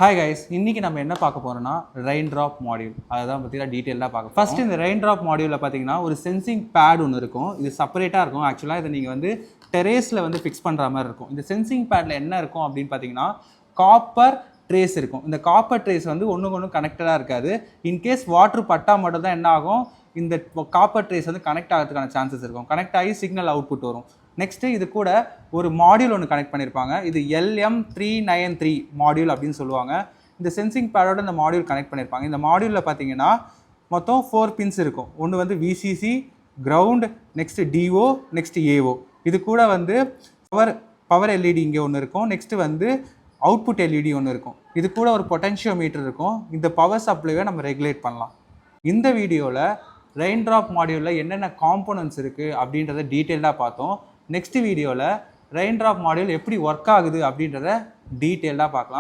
Hi guys, இன்றைக்கி நம்ம என்ன பார்க்க போகிறோம்னா ரெயின் ட்ராப் மாடியூல். அதுதான் பார்த்தீங்கன்னா டீட்டெயிலாக பார்க்க. ஃபஸ்ட்டு இந்த ரெயின் ட்ராப் மாடியூலில் பார்த்தீங்கன்னா ஒரு சென்சிங் பேட் ஒன்று இருக்கும். இது செப்பரேட்டாக இருக்கும். ஆக்சுவலாக இதை நீங்கள் வந்து டெரேஸில் வந்து ஃபிக்ஸ் பண்ணுற மாதிரி இருக்கும். இந்த சென்சிங் பேடில் என்ன இருக்கும் அப்படின்னு பார்த்தீங்கன்னா காப்பர் ட்ரேஸ் இருக்கும். இந்த காப்பர் ட்ரேஸ் வந்து ஒன்றுக்கு ஒன்று கனெக்டடாக இருக்காது. இன்கேஸ் வாட்டர் பட்டா மட்டும் தான் என்ன ஆகும், இந்த காப்பர் ட்ரேஸ் வந்து கனெக்ட் ஆகிறதுக்கான சான்சஸ் இருக்கும். கனெக்ட் ஆகி சிக்னல் அவுட்புட் வரும். நெக்ஸ்ட்டு இது கூட ஒரு மாடியூல் ஒன்று கனெக்ட் பண்ணியிருப்பாங்க. இது LM393 மாடியூல் அப்படின்னு சொல்லுவாங்க. இந்த சென்சிங் பேடோட இந்த மாடியூல் கனெக்ட் பண்ணியிருப்பாங்க. இந்த மாடியூலில் பார்த்தீங்கன்னா மொத்தம் 4 பின்ஸ் இருக்கும். ஒன்று வந்து VCC, ground, next DO, next AO. இது கூட வந்து பவர் LED இங்கே ஒன்று இருக்கும். நெக்ஸ்ட்டு வந்து அவுட்புட் LED ஒன்று இருக்கும். இது கூட ஒரு பொட்டென்ஷியோமீட்டர் இருக்கும். இந்த பவர் சப்ளைவை நம்ம ரெகுலேட் பண்ணலாம். இந்த வீடியோவில் ரெயின் ட்ராப் மாடியூலில் என்னென்ன காம்போனன்ட்ஸ் இருக்குது அப்படின்றத டீட்டெயிலாக பார்த்தோம். நெக்ஸ்ட் வீடியோவில் ரெயின் ட்ராப் மாடியூல் எப்படி ஒர்க் ஆகுது அப்படின்றத டீட்டெயிலாக பார்க்கலாம்.